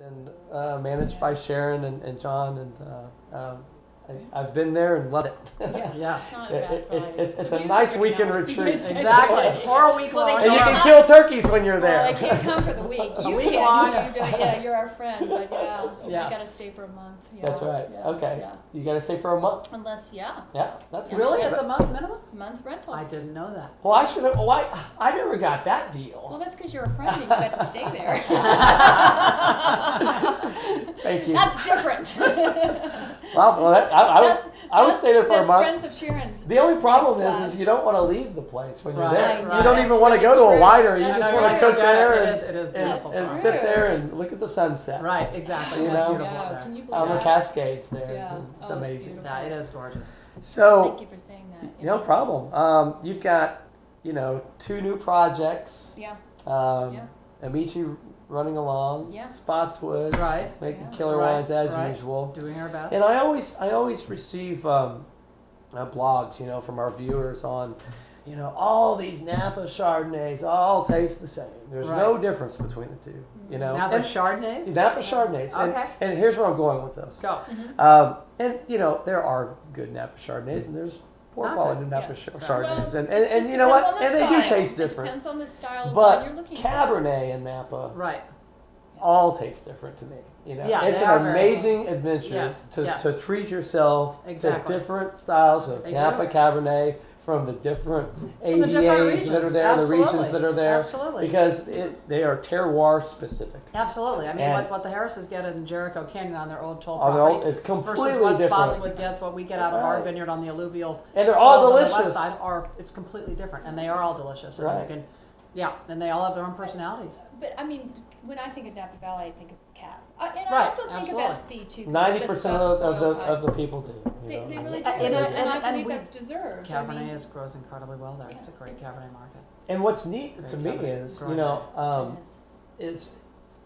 and managed by Sharon and John, and I've been there and loved it. Yes. It's a nice weekend retreat. Exactly. For a week long. And you can kill turkeys when you're there. Well, I can't come for the week. You week can. long. You're our friend, but you Yes. got to stay for a month. Yeah. That's right. Yeah. Okay. Yeah. You got to stay for a month. Unless, Yeah, that's Really? It's a month minimum? month rentals. I didn't know that. Well, I should have. Well, I never got that deal. Well, that's because you're a friend and you got to stay there. Thank you. That's different. I would stay there for a month. Friends of Sharon. The only problem is you don't want to leave the place when you're there. Right. You don't even want to go to a winery. You just want to cook there It is beautiful. and sit there and look at the sunset. Right, exactly. You It's know? beautiful Yeah, there. can you believe On the that? Cascades there. Yeah. It's Oh, it's amazing. beautiful. Yeah, it is gorgeous. So, Thank you for saying that. no problem. You've got, 2 new projects. Yeah. Yeah. Amici running along. Yeah. Spottswoode. Right. Making Yeah. killer Right, wines as right. usual. Doing our best. And I always receive blogs, from our viewers on, all these Napa Chardonnays all taste the same. There's no difference between the two, Napa Chardonnays? Napa Chardonnays. Okay. And here's where I'm going with this. Go. And there are good Napa Chardonnays, and there's poor Okay. quality Napa Yeah. Chardonnays, Well, and you know what? And they do taste It different. depends on the style of wine But you're looking for. Cabernet and Napa Right. all taste different to me. Yeah, it's they an are very amazing adventure Yes, to, yes. to treat yourself Exactly. to different styles of They Napa do. Cabernet from the different From the different AVAs that are regions. there, the regions Absolutely. that are there, Absolutely. because they are terroir specific. Absolutely. I mean, And- what the Harrises get in Jericho Canyon on their old toll On their property own, it's completely versus what different. Spotswood gets, what we get out of our Right. vineyard on the alluvial And they're all soils on the west delicious. side it's completely different, and they are all delicious. And Right. you can, and they all have their own personalities. But I mean, when I think of Napa Valley, I think of cab. And I Right, also think absolutely. of SP too. 90% of the types. people do. They really do, It and, is, and I and believe we- that's deserved. Cabernet grows incredibly well there. It's a Yeah. great Cabernet market. And what's neat to me Very is, growing. it's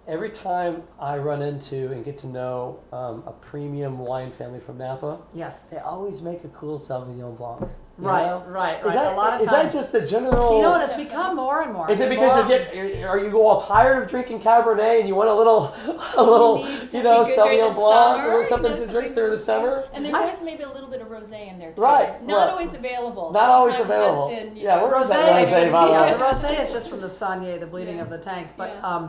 every time I run into and get to know a premium wine family from Napa, Yes. they always make a cool Sauvignon Blanc. you Right, know? right. Is that, A lot of is times. that just the general? You know what? It's become more and more. Is it The because more- are you all tired of drinking Cabernet and you want a little need something good during Sauvignon the Blanc, summer, a little something to drink through the summer? And there's always maybe a little bit of rosé in there too. Right, Not right. always available. Not always Sometimes available. Just in, Yeah, where is that Rosé, rosé bottle? yeah, the rosé is just from the Saunier, the bleeding Yeah. of the tanks. But Yeah.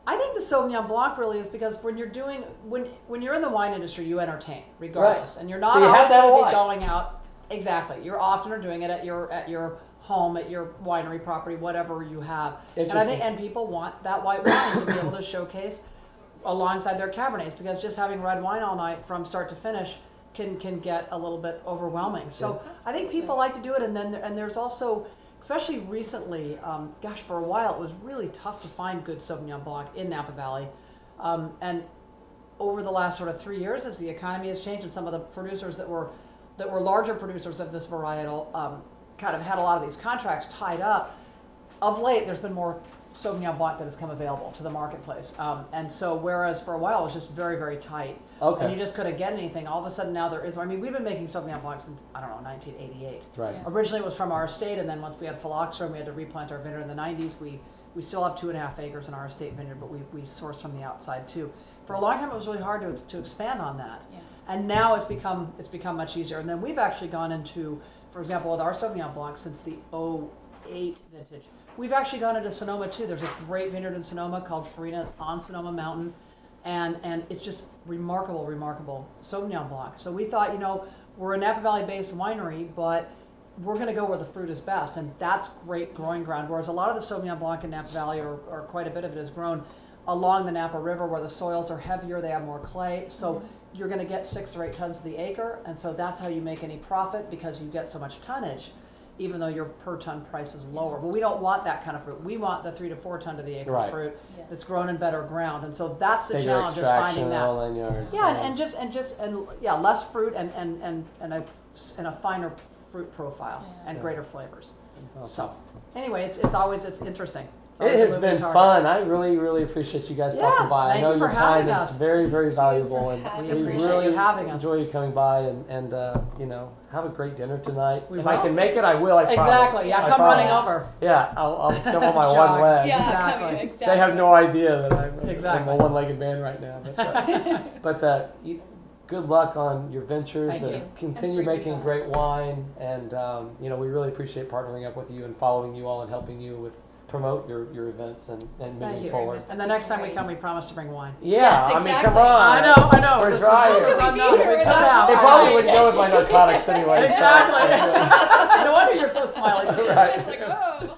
I think the Sauvignon Blanc really is because when you're in the wine industry, you entertain regardless, Right. and you're not So you have always to have a going to wine. be going out. Exactly, you're often are doing it at your home, at your winery property, whatever you have. And I think Interesting. people want that white wine to be able to showcase alongside their Cabernets, because just having red wine all night from start to finish can get a little bit overwhelming. So I think people like to do it, and there's also, especially recently, for a while it was really tough to find good Sauvignon Blanc in Napa Valley, and over the last sort of 3 years, as the economy has changed and some of the producers that were larger producers of this varietal kind of had a lot of these contracts tied up. Of late, there's been more Sauvignon Blanc that has come available to the marketplace, and so whereas for a while it was just very, very tight, Okay. and you just couldn't get anything. All of a sudden now there is. I mean, we've been making Sauvignon Blanc since 1988. Right. Yeah. Originally it was from our estate, and then once we had phylloxera and we had to replant our vineyard in the 90s, we still have 2.5 acres in our estate vineyard, but we source from the outside too. For a long time it was really hard to expand on that. Yeah. And now it's become much easier. And then we've actually gone into, for example, with our Sauvignon Blanc since the '08 vintage, we've actually gone into Sonoma too. There's a great vineyard in Sonoma called Farina. It's on Sonoma Mountain, and it's just remarkable Sauvignon Blanc. So we thought, we're a Napa Valley based winery, but we're going to go where the fruit is best, and that's great growing ground. Whereas a lot of the Sauvignon Blanc in Napa Valley, or quite a bit of it, is grown along the Napa River where the soils are heavier, they have more clay. So you're going to get 6 or 8 tons to the acre, and so that's how you make any profit, because you get so much tonnage, even though your per ton price is lower. But we don't want that kind of fruit. We want the 3 to 4 ton to the acre Right. fruit Yes. that's grown in better ground, and so that's the Bigger challenge, is extraction finding and all that. nine yards. Yeah, and a finer fruit profile Yeah. and Yeah. greater flavors. That's So awesome. anyway, it's interesting. It's always It a has moving been target. fun. I really, really appreciate you guys Yeah, stopping by. I thank know you your for time having is us. very, very valuable, for and having We us. we appreciate really you having us. enjoy you coming by and you know, have a great dinner tonight. We If I will. can make it, I will. I promise. Exactly, yeah, I come running promise. over. Yeah, I'll come on my Jog. one leg. Yeah, Exactly. exactly. They have no idea that I'm Exactly. a one-legged man right now. But good luck on your ventures Thank and you. continue And for you making guys. great wine. And you know, we really appreciate partnering up with you and following you all and helping you with promote your events and Thank moving you. forward. And the next time we come, we promise to bring wine. Yeah, Yes, I mean, come exactly. on. I know. We're This trying. was Really unknown. be We here cut without- out. They I probably know. wouldn't go with my narcotics anyway. so- Exactly. No wonder you're so smiley. Right. It's like, oh.